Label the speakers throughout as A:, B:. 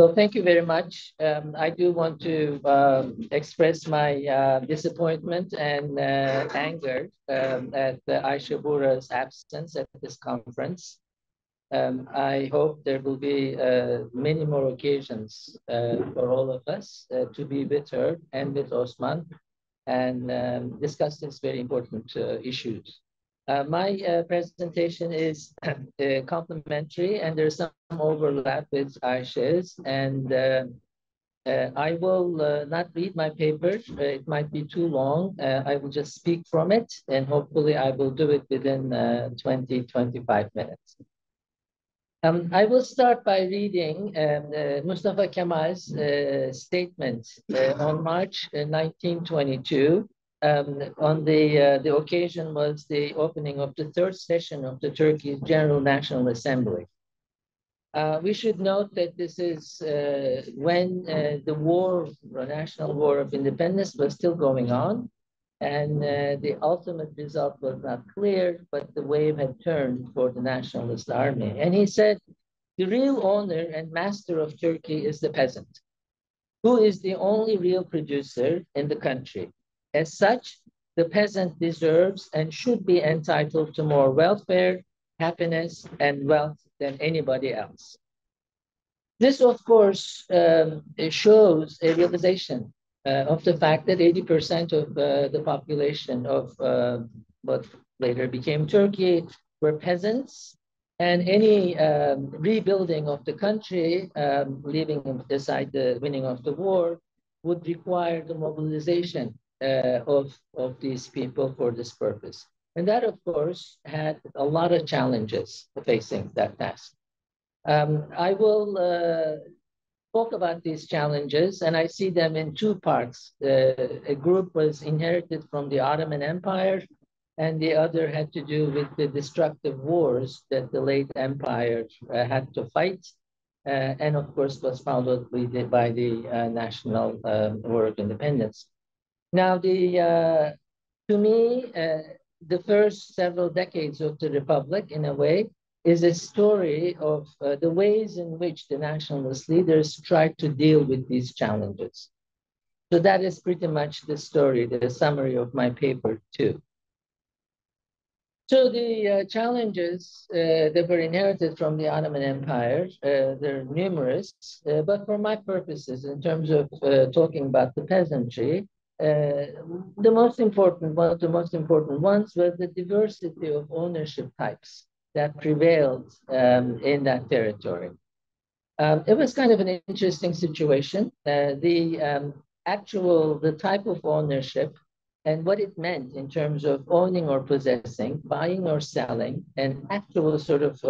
A: Well, thank you very much. I do want to express my disappointment and anger at Aisha Bura's absence at this conference. I hope there will be many more occasions for all of us to be with her and with Osman and discuss these very important issues. My presentation is complementary, and there's some overlap with Aisha's, and I will not read my paper. It might be too long. I will just speak from it, and hopefully I will do it within 20-25 minutes. I will start by reading Mustafa Kemal's statement on March 1922. On the occasion was the opening of the third session of the Turkish General National Assembly. We should note that this is when the war, the National War of Independence was still going on, and the ultimate result was not clear, but the wave had turned for the nationalist army. And he said, the real owner and master of Turkey is the peasant, who is the only real producer in the country. As such, the peasant deserves and should be entitled to more welfare, happiness, and wealth than anybody else. This, of course, shows a realization of the fact that 80% of the population of what later became Turkey were peasants, and any rebuilding of the country, leaving aside the winning of the war, would require the mobilization of these people for this purpose. And that, of course, had a lot of challenges facing that task. I will talk about these challenges, and I see them in two parts. A group was inherited from the Ottoman Empire, and the other had to do with the destructive wars that the late empire had to fight, and of course was followed by the National War of Independence. Now, to me, the first several decades of the Republic, in a way, is a story of the ways in which the nationalist leaders tried to deal with these challenges. So that is pretty much the story, the summary of my paper too. So the challenges that were inherited from the Ottoman Empire, they're numerous, but for my purposes, in terms of talking about the peasantry, one of the most important ones was the diversity of ownership types that prevailed in that territory. It was kind of an interesting situation. The type of ownership and what it meant in terms of owning or possessing, buying or selling, an actual sort of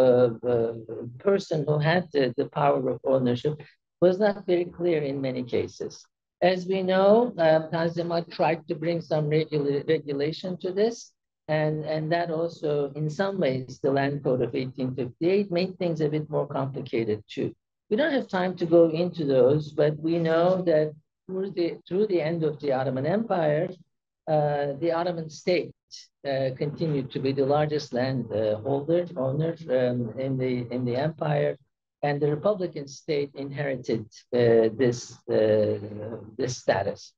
A: person who had the power of ownership was not very clear in many cases. As we know, Tanzimat tried to bring some regulation to this, and that also, in some ways, the Land Code of 1858 made things a bit more complicated too. We don't have time to go into those, but we know that through the end of the Ottoman Empire, the Ottoman state continued to be the largest owner in the empire, and the Republican state inherited this status.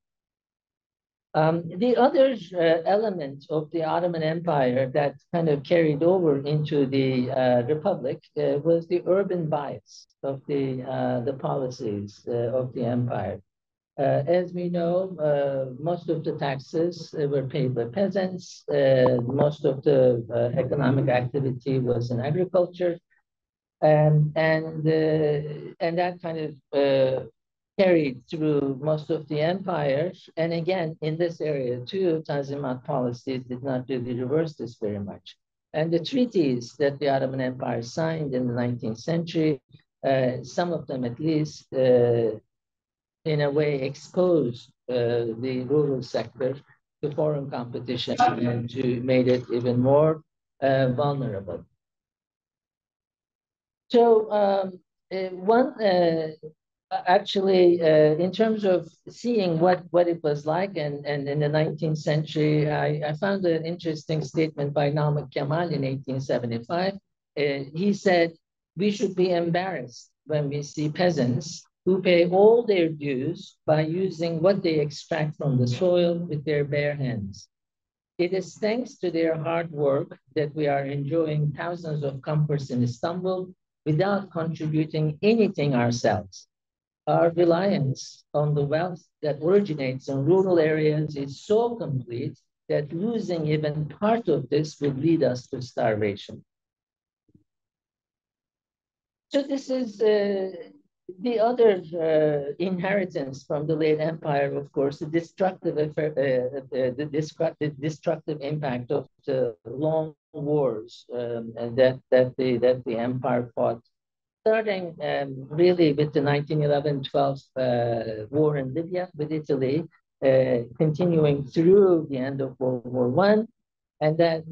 A: The other element of the Ottoman Empire that kind of carried over into the Republic was the urban bias of the policies of the empire. As we know, most of the taxes were paid by peasants. Most of the economic activity was in agriculture, and that kind of carried through most of the empire. And again, in this area too, Tanzimat policies did not really reverse this very much. And the treaties that the Ottoman Empire signed in the 19th century, some of them at least, in a way exposed the rural sector to foreign competition and made it even more vulnerable. So in terms of seeing what it was like, and in the 19th century, I found an interesting statement by Namık Kemal in 1875. He said, "We should be embarrassed when we see peasants who pay all their dues by using what they extract from the soil with their bare hands. It is thanks to their hard work that we are enjoying thousands of comforts in Istanbul without contributing anything ourselves. Our reliance on the wealth that originates in rural areas is so complete that losing even part of this would lead us to starvation. So this is the other inheritance from the late empire, of course, the destructive impact of the long wars and that the empire fought, starting really with the 1911-12 war in Libya with Italy, continuing through the end of World War I, and then,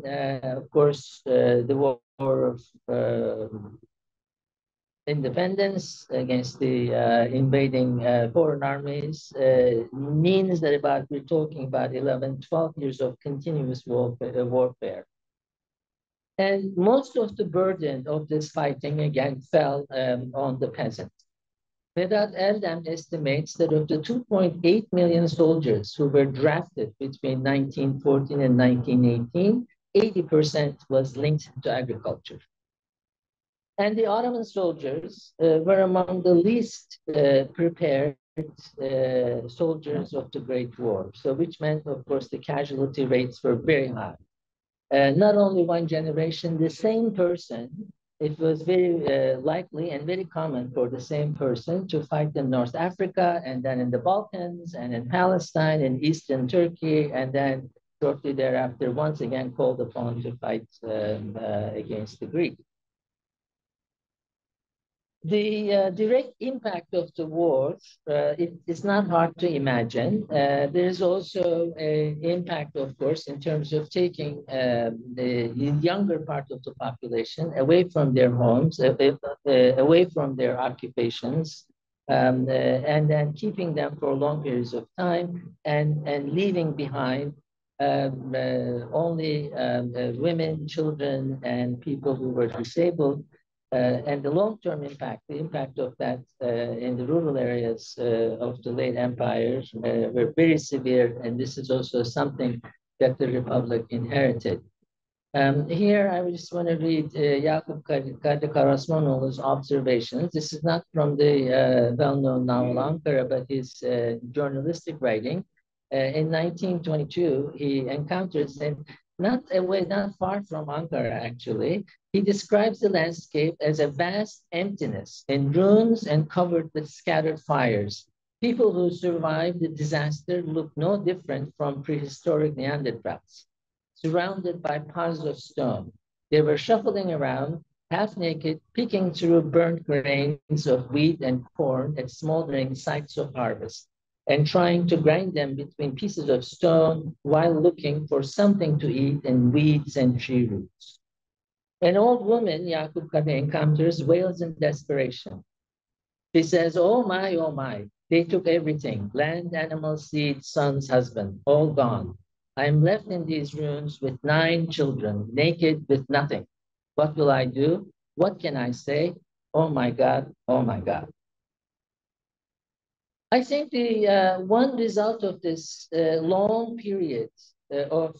A: of course, the war of independence against the invading foreign armies means that we're talking about 11, 12 years of continuous warfare. And most of the burden of this fighting, again, fell on the peasants. Vedat Eldem estimates that of the 2.8 million soldiers who were drafted between 1914 and 1918, 80% was linked to agriculture. And the Ottoman soldiers were among the least prepared soldiers of the Great War. So, which meant, of course, the casualty rates were very high. Not only one generation, the same person, it was very likely and very common for the same person to fight in North Africa and then in the Balkans and in Palestine and Eastern Turkey, and then shortly thereafter, once again called upon to fight against the Greeks. The direct impact of the war, it is not hard to imagine. There's also an impact, of course, in terms of taking the younger part of the population away from their homes, away from their occupations, and then keeping them for long periods of time and leaving behind only women, children, and people who were disabled. And the long-term impact, the impact of that in the rural areas of the late empire were very severe, and this is also something that the Republic inherited. Here, I just want to read Yakup Karaosmanoğlu's observations. This is not from the well-known novel Ankara, but his journalistic writing. In 1922, he encounters, and not far from Ankara, actually, he describes the landscape as a vast emptiness in ruins and covered with scattered fires. People who survived the disaster look no different from prehistoric Neanderthals, surrounded by piles of stone. They were shuffling around, half naked, picking through burnt grains of wheat and corn at smoldering sites of harvest, and trying to grind them between pieces of stone while looking for something to eat in weeds and tree roots. An old woman, Yakup Kadri encounters, wails in desperation. She says, oh my, they took everything, land, animals, seed, sons, husband, all gone. I am left in these ruins with 9 children, naked with nothing. What will I do? What can I say? Oh my God, oh my God. I think the one result of this long period of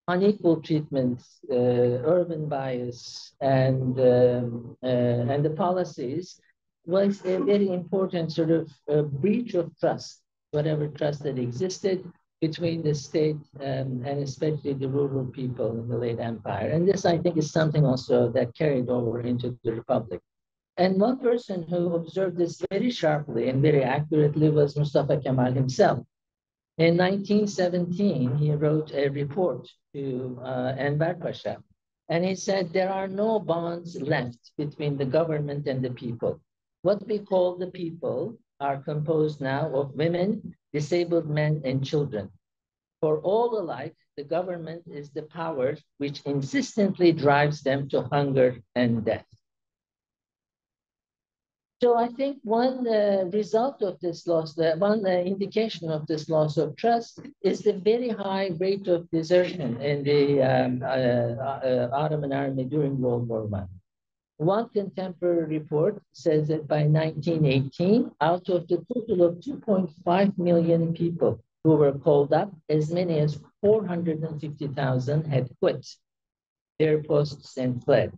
A: unequal treatment, urban bias, and the policies was a very important sort of breach of trust, whatever trust that existed between the state and especially the rural people in the late empire. And this, I think, is something also that carried over into the Republic. And one person who observed this very sharply and very accurately was Mustafa Kemal himself. In 1917, he wrote a report to Enver Pasha, and he said, there are no bonds left between the government and the people. What we call the people are composed now of women, disabled men, and children. For all alike, the government is the power which insistently drives them to hunger and death. So I think one result of this loss, one indication of this loss of trust is the very high rate of desertion in the Ottoman army during World War I. One contemporary report says that by 1918, out of the total of 2.5 million people who were called up, as many as 450,000 had quit their posts and fled.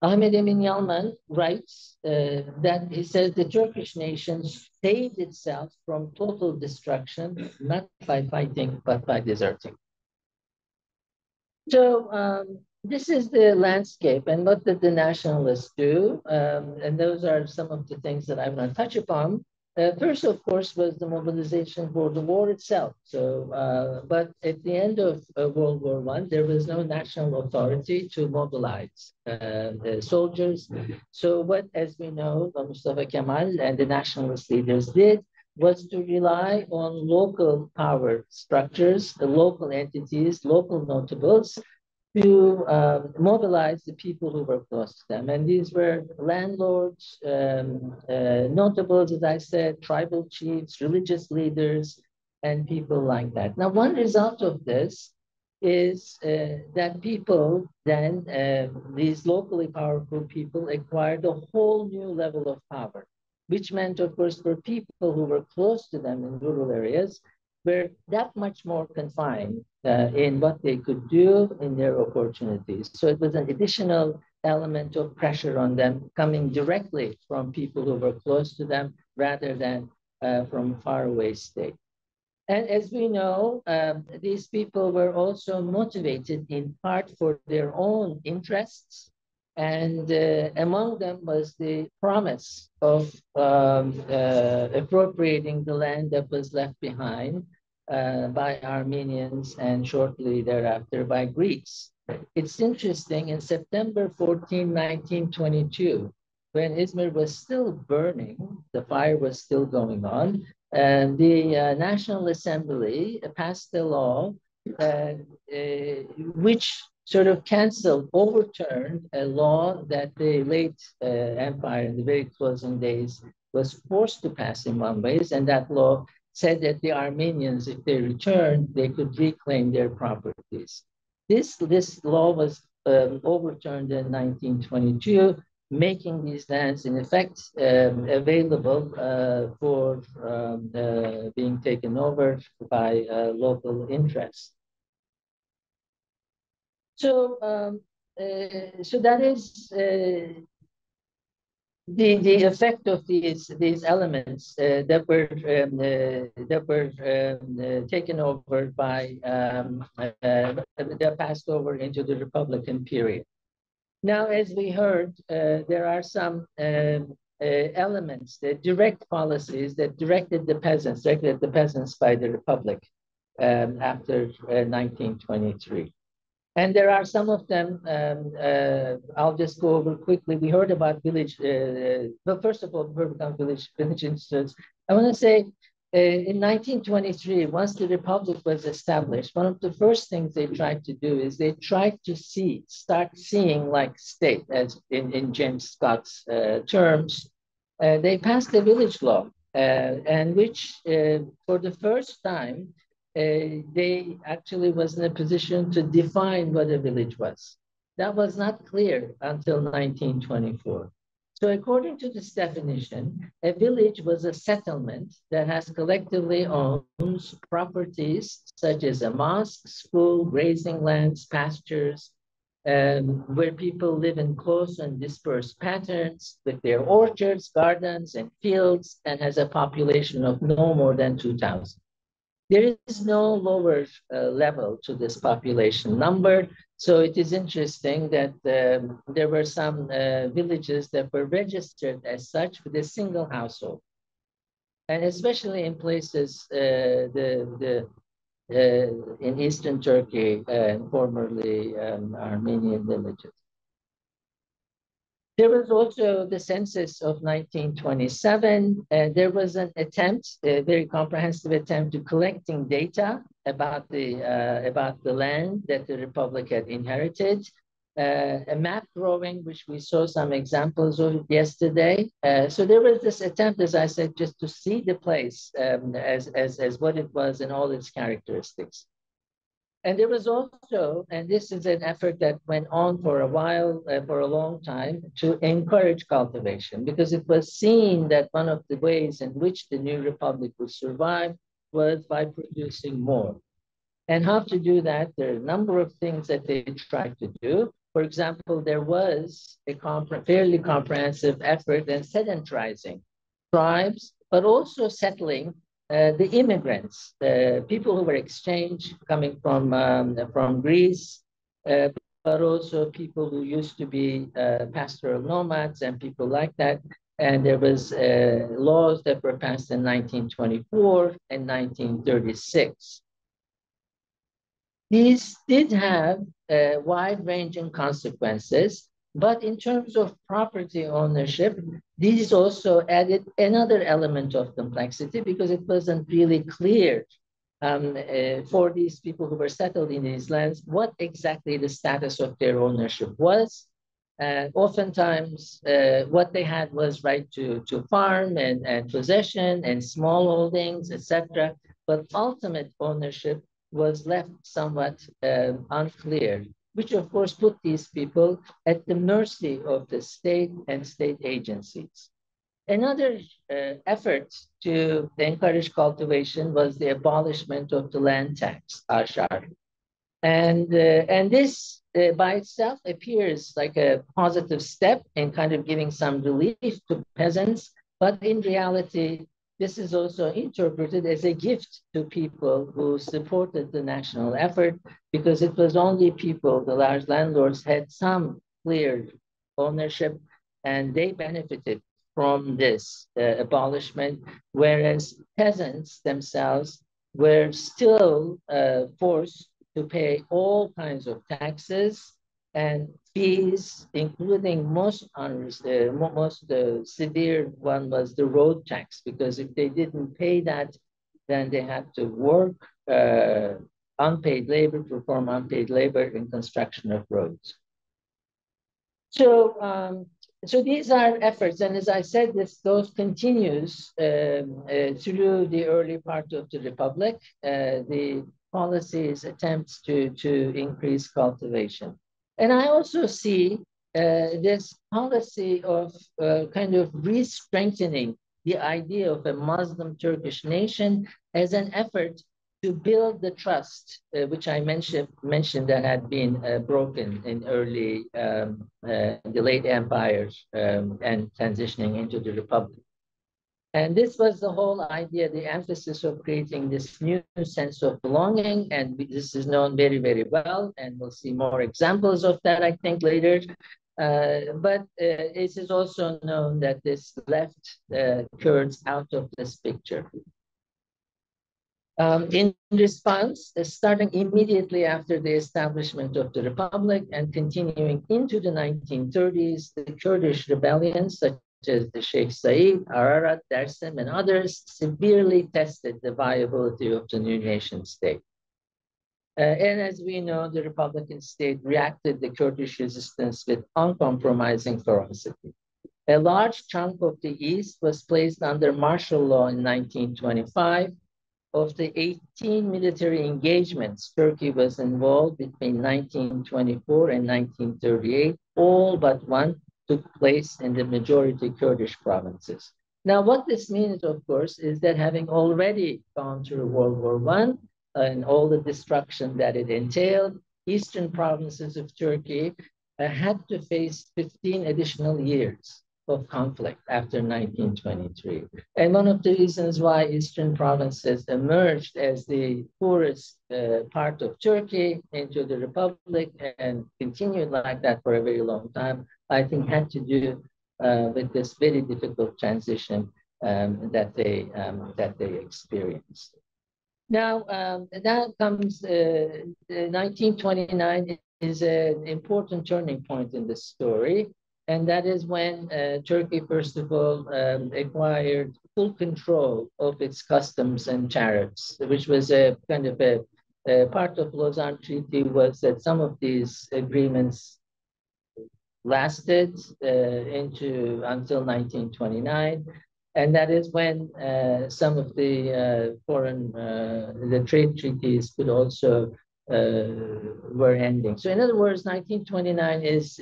A: Ahmet Emin Yalman writes that he says the Turkish nation saved itself from total destruction, not by fighting, but by deserting. So this is the landscape, and what did the nationalists do? And those are some of the things that I want to touch upon. First, of course, was the mobilization for the war itself. So, but at the end of World War I, there was no national authority to mobilize soldiers. So, what, as we know, Mustafa Kemal and the nationalist leaders did was to rely on local power structures, the local entities, local notables, to mobilize the people who were close to them. And these were landlords, notables, as I said, tribal chiefs, religious leaders, and people like that. Now, one result of this is that people then, these locally powerful people, acquired a whole new level of power, which meant, of course, for people who were close to them in rural areas, were that much more confined in what they could do in their opportunities. So it was an additional element of pressure on them coming directly from people who were close to them rather than from faraway state. And as we know, these people were also motivated in part for their own interests. And among them was the promise of appropriating the land that was left behind by Armenians and shortly thereafter by Greeks. It's interesting, in September 14, 1922, when Izmir was still burning, the fire was still going on, and the National Assembly passed a law which sort of canceled, overturned a law that the late empire in the very closing days was forced to pass in one ways, and that law said that the Armenians, if they returned, they could reclaim their properties. This law was overturned in 1922, making these lands in effect available for being taken over by local interests. So, so that is the effect of these elements that were taken over by that passed over into the Republican period. Now, as we heard, there are some elements, the direct policies that directed the peasants by the Republic after 1923. And there are some of them, I'll just go over quickly. We heard about village, well, first of all, we heard about village institutes. I want to say in 1923, once the Republic was established, one of the first things they tried to do is they tried to start seeing like state, as in James Scott's terms. They passed the village law, and which for the first time, they actually was in a position to define what a village was. That was not clear until 1924. So according to this definition, a village was a settlement that has collectively owns properties such as a mosque, school, grazing lands, pastures, where people live in close and dispersed patterns with their orchards, gardens, and fields, and has a population of no more than 2,000. There is no lower level to this population number. So it is interesting that there were some villages that were registered as such with a single household. And especially in places in Eastern Turkey and formerly Armenian villages. There was also the census of 1927. There was an attempt, a very comprehensive attempt to collecting data about the land that the Republic had inherited. A map drawing, which we saw some examples of yesterday. So there was this attempt, as I said, just to see the place as what it was and all its characteristics. And there was also, and this is an effort that went on for a while, for a long time, to encourage cultivation, because it was seen that one of the ways in which the new republic would survive was by producing more. And how to do that, there are a number of things that they tried to do. For example, there was a fairly comprehensive effort in sedentarizing tribes, but also settling the immigrants, the people who were exchanged coming from Greece, uh, but also people who used to be pastoral nomads and people like that. And there was laws that were passed in 1924 and 1936. These did have wide-ranging consequences, but in terms of property ownership, these also added another element of complexity because it wasn't really clear for these people who were settled in these lands what exactly the status of their ownership was. Oftentimes, what they had was right to farm and possession and small holdings, etc. But ultimate ownership was left somewhat unclear, which of course put these people at the mercy of the state and state agencies. Another effort to encourage cultivation was the abolishment of the land tax, ashar. And this by itself appears like a positive step in kind of giving some relief to peasants, but in reality, this is also interpreted as a gift to people who supported the national effort because it was only people, the large landlords, had some clear ownership and they benefited from this abolishment, whereas peasants themselves were still forced to pay all kinds of taxes and fees, including most severe one was the road tax, because if they didn't pay that, then they had to work unpaid labor, perform unpaid labor in construction of roads. So these are efforts, and as I said, those continues through the early part of the Republic. The policies, attempts to increase cultivation. And I also see this policy of kind of re-strengthening the idea of a Muslim Turkish nation as an effort to build the trust, which I mentioned that had been broken in the late empires and transitioning into the republic. And this was the whole idea, the emphasis of creating this new sense of belonging. And this is known very, very well. And we'll see more examples of that, I think, later. But it is also known that this left Kurds out of this picture. In response, starting immediately after the establishment of the Republic and continuing into the 1930s, the Kurdish rebellions, such as the Sheikh Said, Ararat, Dersim, and others, severely tested the viability of the new nation state. And as we know, the Republican state reacted to the Kurdish resistance with uncompromising ferocity. A large chunk of the East was placed under martial law in 1925. Of the 18 military engagements Turkey was involved between 1924 and 1938, all but one took place in the majority Kurdish provinces. Now, what this means, of course, is that having already gone through World War I and all the destruction that it entailed, eastern provinces of Turkey had to face 15 additional years of conflict after 1923. And one of the reasons why eastern provinces emerged as the poorest part of Turkey into the republic and continued like that for a very long time, I think had to do with this very difficult transition that they experienced. Now, that comes 1929 is an important turning point in the story. And that is when Turkey, first of all, acquired full control of its customs and tariffs, which was a kind of a part of Lausanne Treaty was that some of these agreements lasted until 1929. And that is when some of the the trade treaties could also were ending. So in other words, 1929 is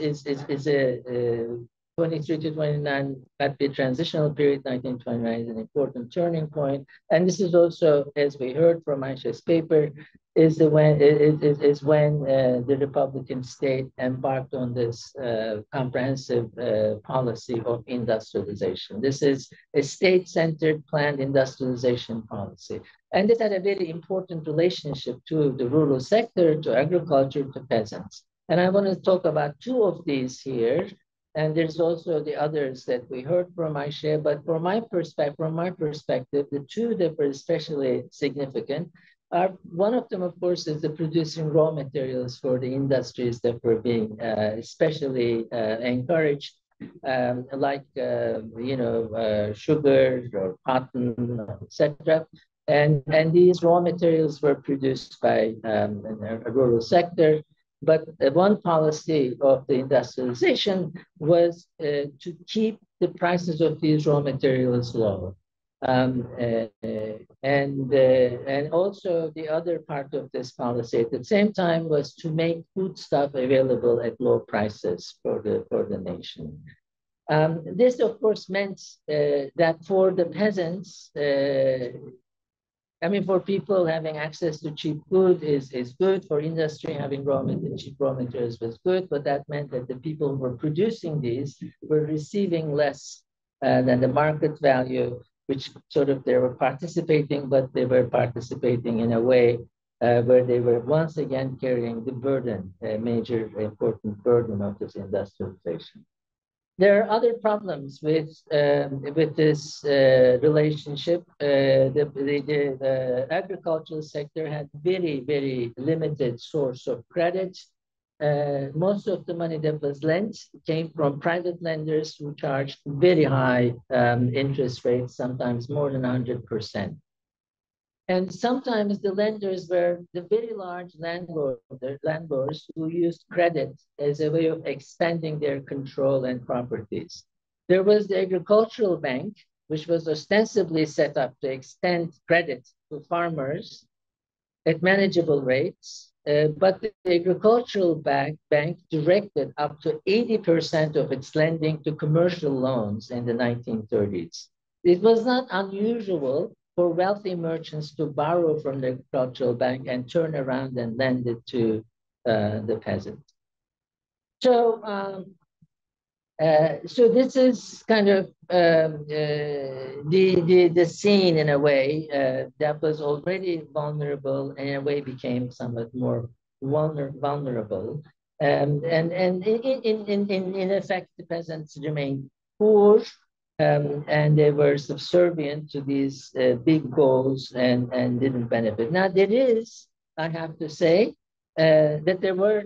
A: a 23 to 29 at the transitional period. 1929 is an important turning point, and this is also, as we heard from Aisha's paper, is when the Republican state embarked on this comprehensive policy of industrialization. This is a state-centered planned industrialization policy. And it had a very important relationship to the rural sector, to agriculture, to peasants. And I want to talk about two of these here. And there's also the others that we heard from Aisha, but from my perspective, the two that were especially significant are, one of them, of course, is the producing raw materials for the industries that were being especially encouraged, like sugar or cotton, etc. And these raw materials were produced by a rural sector. But one policy of the industrialization was to keep the prices of these raw materials low. And also the other part of this policy at the same time was to make foodstuff available at low prices for the nation. This, of course, meant that for the peasants, for people having access to cheap food is good. For industry, having cheap raw materials was good, but that meant that the people who were producing these were receiving less than the market value, which sort of they were participating, but they were participating in a way where they were once again carrying the burden, a major important burden of this industrialization. There are other problems with this relationship. The agricultural sector had very limited source of credit. Most of the money that was lent came from private lenders who charged very high interest rates, sometimes more than 100%. And sometimes the lenders were the very large landlords who used credit as a way of expanding their control and properties. There was the agricultural bank, which was ostensibly set up to extend credit to farmers at manageable rates, but the agricultural bank directed up to 80% of its lending to commercial loans in the 1930s. It was not unusual for wealthy merchants to borrow from the agricultural bank and turn around and lend it to the peasants. So this is kind of the scene in a way that was already vulnerable, and in a way became somewhat more vulnerable. And in effect, the peasants remained poor, and they were subservient to these big goals and didn't benefit. Now, there is, I have to say, that there were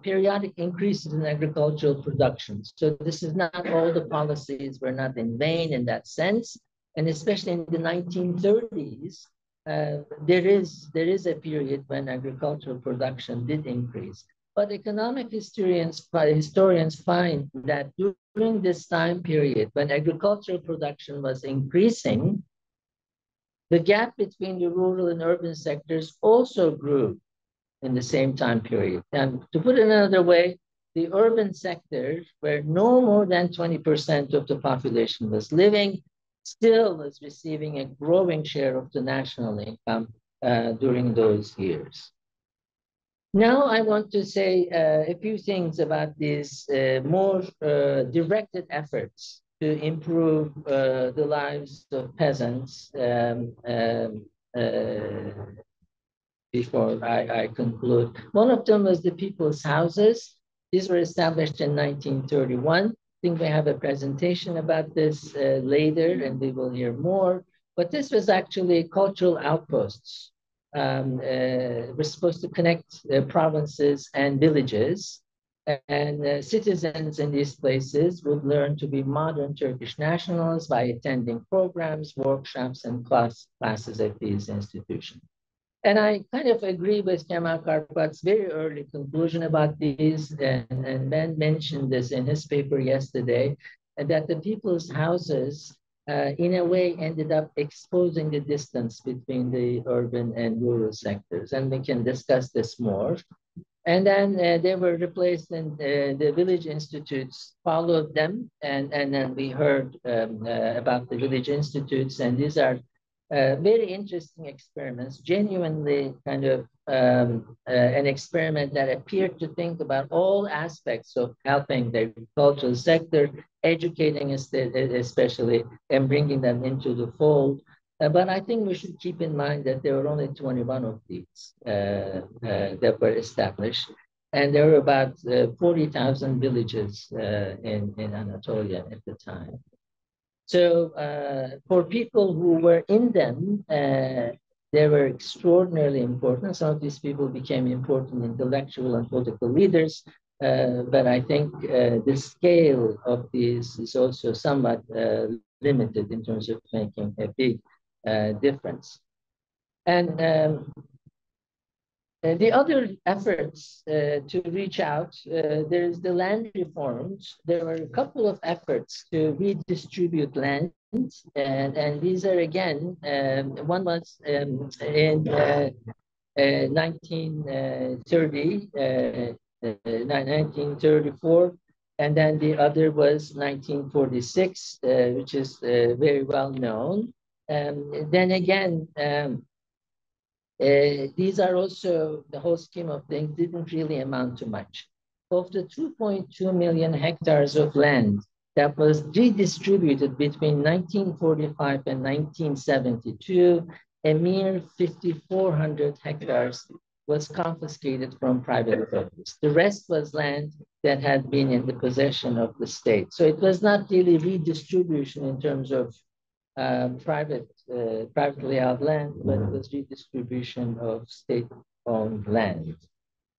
A: periodic increases in agricultural production. So this is not all the policies were not in vain in that sense. And especially in the 1930s, there is a period when agricultural production did increase. But economic historians find that during this time period, when agricultural production was increasing, the gap between the rural and urban sectors also grew in the same time period. And to put it another way, the urban sector, where no more than 20% of the population was living, still was receiving a growing share of the national income during those years. Now I want to say a few things about these more directed efforts to improve the lives of peasants before I conclude. One of them was the People's Houses. These were established in 1931. I think we have a presentation about this later, and we will hear more. But this was actually cultural outposts. We're supposed to connect provinces and villages, and citizens in these places would learn to be modern Turkish nationals by attending programs, workshops, and classes at these institutions. And I kind of agree with Kemal Karpat's very early conclusion about these, and Ben mentioned this in his paper yesterday, that the people's houses in a way ended up exposing the distance between the urban and rural sectors. And we can discuss this more. And then they were replaced, and the village institutes followed them. And then we heard about the village institutes, and these are very interesting experiments, genuinely kind of an experiment that appeared to think about all aspects of helping the agricultural sector, educating especially, and bringing them into the fold. But I think we should keep in mind that there were only 21 of these that were established. And there were about 40,000 villages in Anatolia at the time. So for people who were in them, they were extraordinarily important. Some of these people became important intellectual and political leaders. But I think the scale of these is also somewhat limited in terms of making a big difference. And the other efforts to reach out, there's the land reforms. There were a couple of efforts to redistribute land, and these are again, one was in 1930, 1934, and then the other was 1946, which is very well known. Then again, these are also, the whole scheme of things didn't really amount to much. Of the 2.2 million hectares of land that was redistributed between 1945 and 1972, a mere 5,400 hectares was confiscated from private authorities. The rest was land that had been in the possession of the state. So it was not really redistribution in terms of privately held land, but it was redistribution of state-owned land.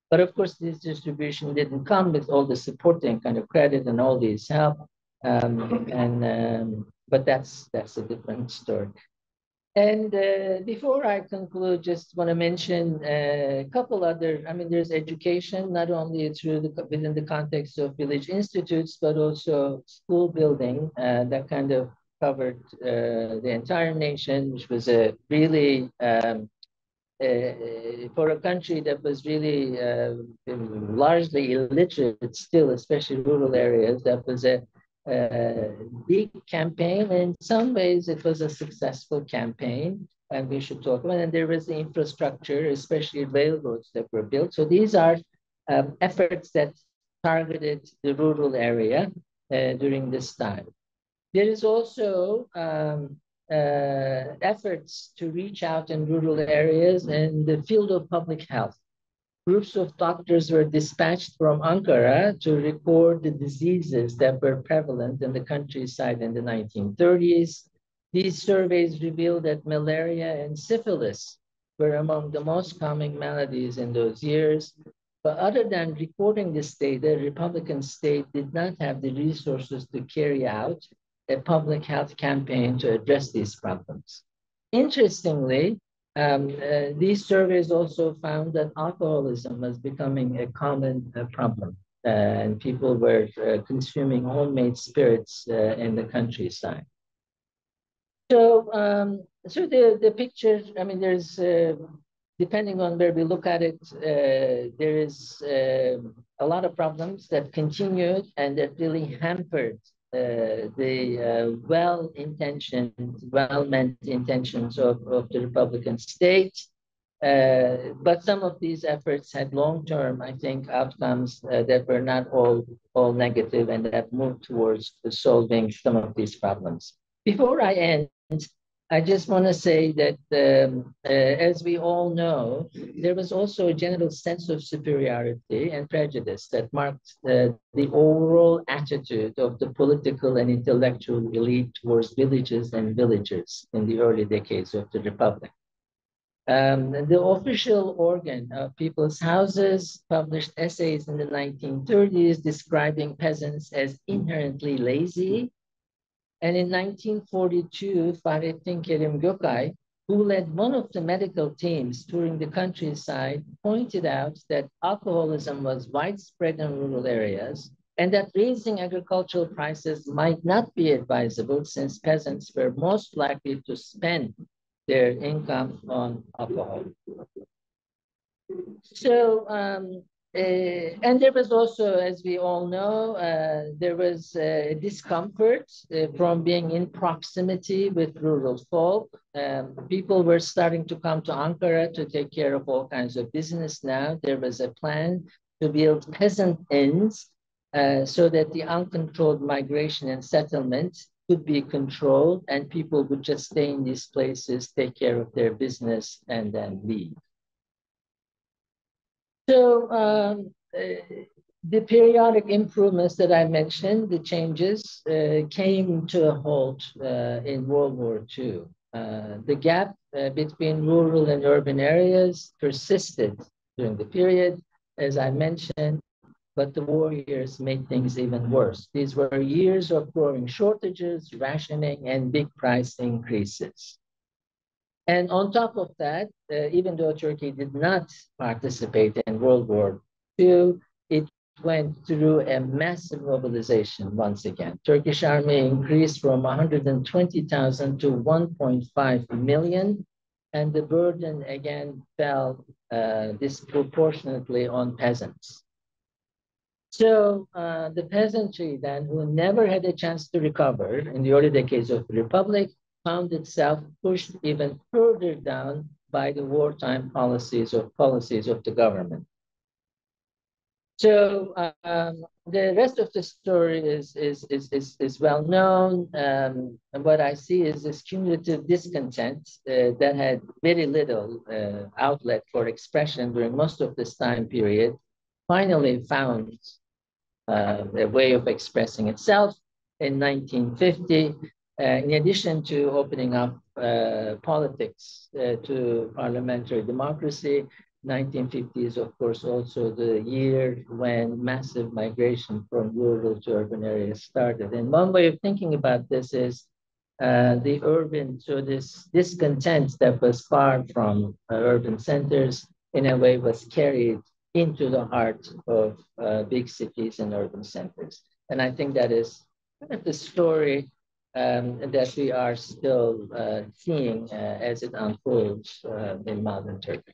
A: But of course, this distribution didn't come with all the supporting kind of credit and all these help. But that's a different story. And before I conclude, just want to mention a couple other, I mean, there's education, not only through within the context of village institutes, but also school building that kind of covered the entire nation, which was a really, for a country that was really largely illiterate still, especially rural areas, that was a big campaign. And in some ways, it was a successful campaign, and we should talk about it. And there was the infrastructure, especially railroads that were built. So these are efforts that targeted the rural area during this time. There is also efforts to reach out in rural areas in the field of public health. Groups of doctors were dispatched from Ankara to record the diseases that were prevalent in the countryside in the 1930s. These surveys revealed that malaria and syphilis were among the most common maladies in those years. But other than recording this data, Republican state did not have the resources to carry out a public health campaign to address these problems. Interestingly, these surveys also found that alcoholism was becoming a common problem, and people were consuming homemade spirits in the countryside. So, so the picture, I mean, there's, depending on where we look at it, there is a lot of problems that continued and that really hampered the well-intentioned, well-meant intentions of the Republican state. But some of these efforts had long-term, I think, outcomes that were not all negative and that moved towards solving some of these problems. Before I end, I just want to say that, as we all know, there was also a general sense of superiority and prejudice that marked the overall attitude of the political and intellectual elite towards villages and villagers in the early decades of the Republic. The official organ of People's Houses published essays in the 1930s describing peasants as inherently lazy. And in 1942, Fahrettin Kerim Gökay, who led one of the medical teams touring the countryside, pointed out that alcoholism was widespread in rural areas and that raising agricultural prices might not be advisable since peasants were most likely to spend their income on alcohol. So, and there was also, as we all know, there was discomfort from being in proximity with rural folk. People were starting to come to Ankara to take care of all kinds of business now. There was a plan to build peasant inns so that the uncontrolled migration and settlement could be controlled and people would just stay in these places, take care of their business, and then leave. So the periodic improvements that I mentioned, the changes, came to a halt in World War II. The gap between rural and urban areas persisted during the period, as I mentioned, but the war years made things even worse. These were years of growing shortages, rationing, and big price increases. And on top of that, even though Turkey did not participate in World War II, it went through a massive mobilization once again. Turkish army increased from 120,000 to 1.5 million, and the burden again fell disproportionately on peasants. So the peasantry then, who never had a chance to recover in the early decades of the Republic, found itself pushed even further down by the wartime policies of the government. So the rest of the story is well known. And what I see is this cumulative discontent that had very little outlet for expression during most of this time period, finally found a way of expressing itself in 1950. In addition to opening up politics to parliamentary democracy, 1950 is, of course, also the year when massive migration from rural to urban areas started. And one way of thinking about this is the urban, so this discontent that was far from urban centers, in a way, was carried into the heart of big cities and urban centers. And I think that is kind of the story that we are still seeing as it unfolds in modern Turkey.